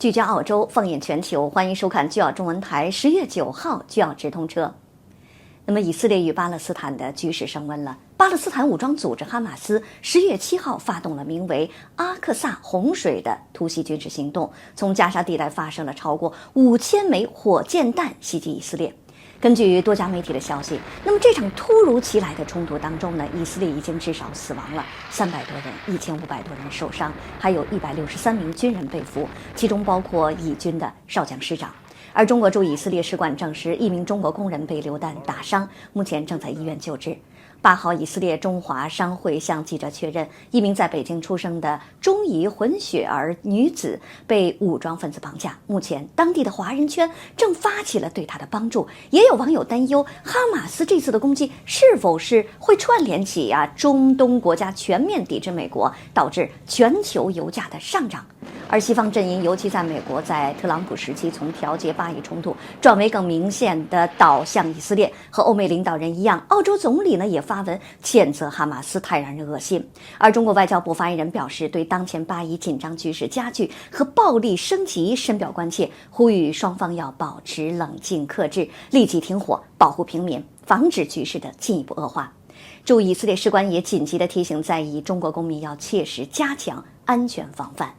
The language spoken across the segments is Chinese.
聚焦澳洲，放眼全球，欢迎收看聚澳中文台10月9号聚澳直通车。那么，以色列与巴勒斯坦的局势升温了。巴勒斯坦武装组织哈马斯10月7号发动了名为“阿克萨洪水”的突袭军事行动，从加沙地带发射了超过5000枚火箭弹袭击以色列。根据多家媒体的消息，那么这场突如其来的冲突当中呢，以色列已经至少死亡了300多人，1500多人受伤，还有163名军人被俘，其中包括以军的少将师长。而中国驻以色列使馆证实，1名中国工人被榴弹打伤，目前正在医院救治。8号，以色列中华商会向记者确认，1名在北京出生的中伊混血儿女子被武装分子绑架。目前，当地的华人圈正发起了对她的帮助。也有网友担忧，哈马斯这次的攻击是否是会串联起中东国家全面抵制美国，导致全球油价的上涨。而西方阵营，尤其在美国，在特朗普时期从调节巴以冲突转为更明显的导向以色列。和欧美领导人一样，澳洲总理呢也发文谴责哈马斯太让人恶心。而中国外交部发言人表示，对当前巴以紧张局势加剧和暴力升级深表关切，呼吁双方要保持冷静克制，立即停火，保护平民，防止局势的进一步恶化。驻以色列使馆也紧急地提醒在以中国公民要切实加强安全防范。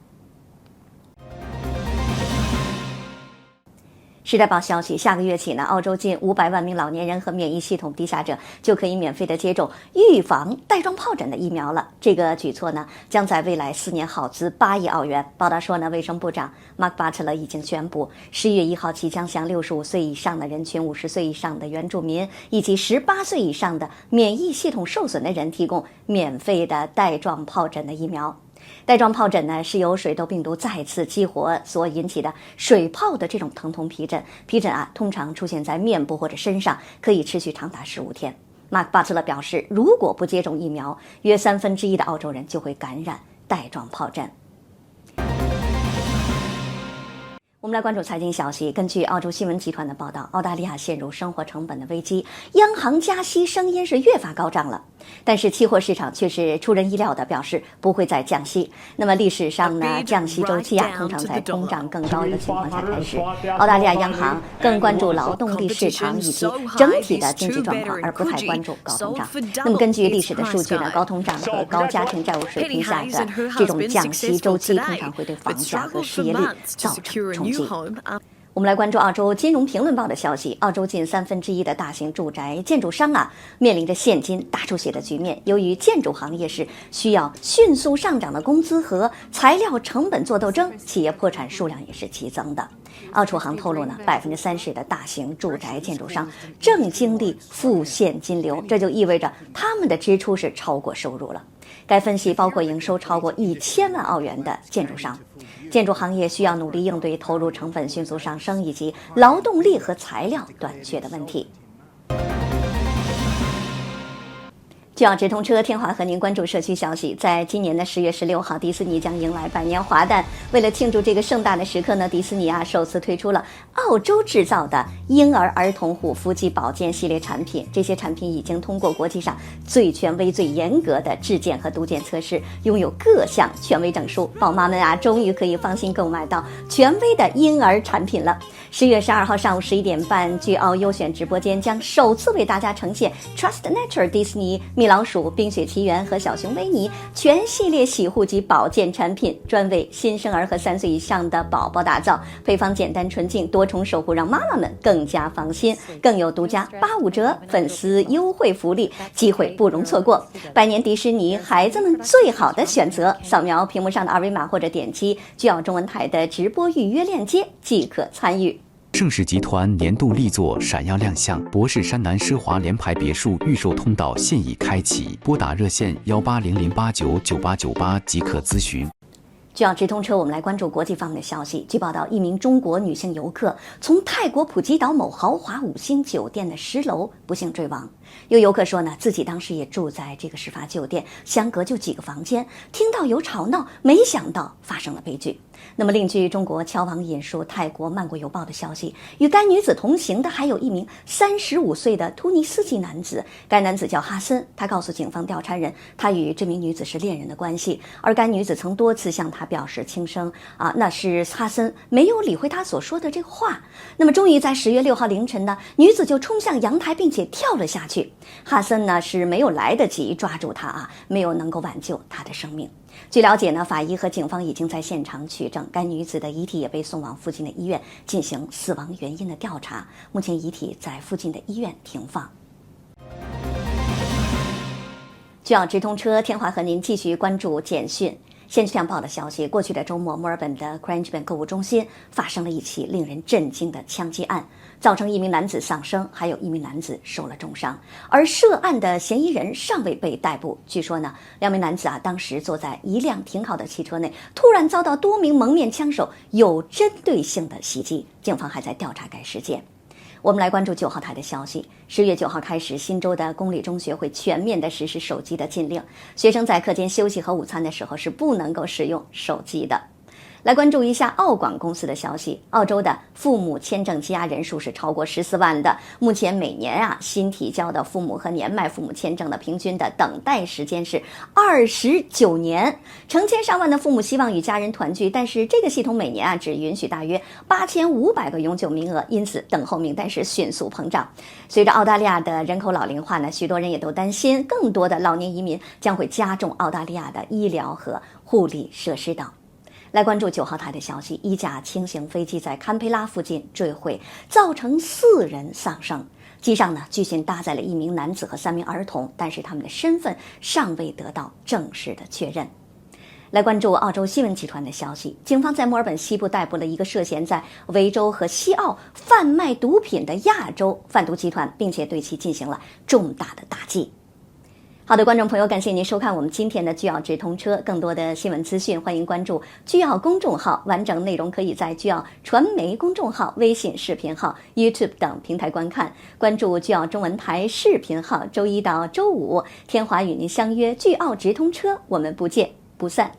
时代报消息，下个月起呢，澳洲近500万名老年人和免疫系统低下者就可以免费的接种预防带状疱疹的疫苗了。这个举措呢，将在未来4年耗资8亿澳元。报道说呢，卫生部长 Mark Butler 已经宣布，11月1号起将向65岁以上的人群、50岁以上的原住民以及18岁以上的免疫系统受损的人提供免费的带状疱疹的疫苗。带状疱疹呢，是由水痘病毒再次激活所引起的水泡的这种疼痛皮疹。皮疹通常出现在面部或者身上，可以持续长达15天。马克·巴特勒表示，如果不接种疫苗，约1/3的澳洲人就会感染带状疱疹。我们来关注财经消息。根据澳洲新闻集团的报道，澳大利亚陷入生活成本的危机，央行加息声音是越发高涨了。但是期货市场却是出人意料的表示不会再降息。那么历史上呢，降息周期通常在通胀更高的情况下开始。澳大利亚央行更关注劳动力市场以及整体的经济状况，而不太关注高通胀。那么根据历史的数据呢，高通胀和高家庭债务水平下的这种降息周期通常会对房价和失业率造成冲击。我们来关注澳洲金融评论报的消息，澳洲近1/3的大型住宅建筑商面临着现金大出血的局面。由于建筑行业是需要迅速上涨的工资和材料成本做斗争，企业破产数量也是激增的。澳储行透露呢，30%的大型住宅建筑商正经历负现金流，这就意味着他们的支出是超过收入了。该分析包括营收超过1000万澳元的建筑商。建筑行业需要努力应对投入成本迅速上升以及劳动力和材料短缺的问题。聚澳直通车，天华和您关注社区消息。在今年的10月16号，迪士尼将迎来百年华诞。为了庆祝这个盛大的时刻呢，迪士尼首次推出了澳洲制造的婴儿童护肤及保健系列产品。这些产品已经通过国际上最权威、最严格的质检和毒检测试，拥有各项权威证书。宝妈们终于可以放心购买到权威的婴儿产品了。10月12号上午11点半，聚澳优选直播间将首次为大家呈现 Trust Nature 迪士尼米老鼠、冰雪奇缘和小熊维尼全系列洗护及保健产品，专为新生儿和3岁以上的宝宝打造。配方简单纯净，多重守护让妈妈们更加放心。更有独家85折粉丝优惠福利，机会不容错过。百年迪士尼，孩子们最好的选择。扫描屏幕上的二维码或者点击聚澳中文台的直播预约链接即可参与。盛世集团年度力作闪耀亮相，博士山南奢华联排别墅预售通道现已开启，拨打热线18008998898即可咨询。聚澳直通车，我们来关注国际方面的消息。据报道，一名中国女性游客从泰国普吉岛某豪华5星酒店的10楼不幸坠亡。有游客说呢，自己当时也住在这个事发酒店，相隔就几个房间，听到有吵闹，没想到发生了悲剧。那么另据中国侨网引述泰国曼谷邮报的消息，与该女子同行的还有一名35岁的突尼斯籍男子，该男子叫哈森，他告诉警方调查人，他与这名女子是恋人的关系，而该女子曾多次向他表示轻生那是哈森没有理会他所说的这话。那么终于在10月6号凌晨呢，女子就冲向阳台并且跳了下去，哈森呢是没有来得及抓住她没有能够挽救她的生命。据了解呢，法医和警方已经在现场取证，该女子的遗体也被送往附近的医院进行死亡原因的调查，目前遗体在附近的医院停放。聚奥直通车天华和您继续关注简讯。先驱电报的消息，过去的周末，墨尔本的 Cranchburn 购物中心发生了一起令人震惊的枪击案，造成1名男子丧生，还有1名男子受了重伤，而涉案的嫌疑人尚未被逮捕。据说呢，2名男子当时坐在一辆停好的汽车内，突然遭到多名蒙面枪手有针对性的袭击，警方还在调查该事件。我们来关注9号台的消息。10月9号开始，新州的公立中学会全面的实施手机的禁令，学生在课间休息和午餐的时候是不能够使用手机的。来关注一下澳广公司的消息，澳洲的父母签证积压人数是超过14万的，目前每年新提交的父母和年迈父母签证的平均的等待时间是29年，成千上万的父母希望与家人团聚，但是这个系统每年只允许大约8500个永久名额，因此等候名单是迅速膨胀。随着澳大利亚的人口老龄化呢，许多人也都担心更多的老年移民将会加重澳大利亚的医疗和护理设施等。来关注9号台的消息，一架轻型飞机在堪培拉附近坠毁，造成4人丧生。机上呢，据信搭载了1名男子和3名儿童，但是他们的身份尚未得到正式的确认。来关注澳洲新闻集团的消息，警方在墨尔本西部逮捕了一个涉嫌在维州和西澳贩卖毒品的亚洲贩毒集团，并且对其进行了重大的打击。好的，观众朋友，感谢您收看我们今天的巨奥直通车。更多的新闻资讯，欢迎关注巨奥公众号，完整内容可以在巨奥传媒公众号、微信视频号、YouTube 等平台观看。关注巨奥中文台视频号，周一到周五，天华与您相约巨奥直通车，我们不见不散。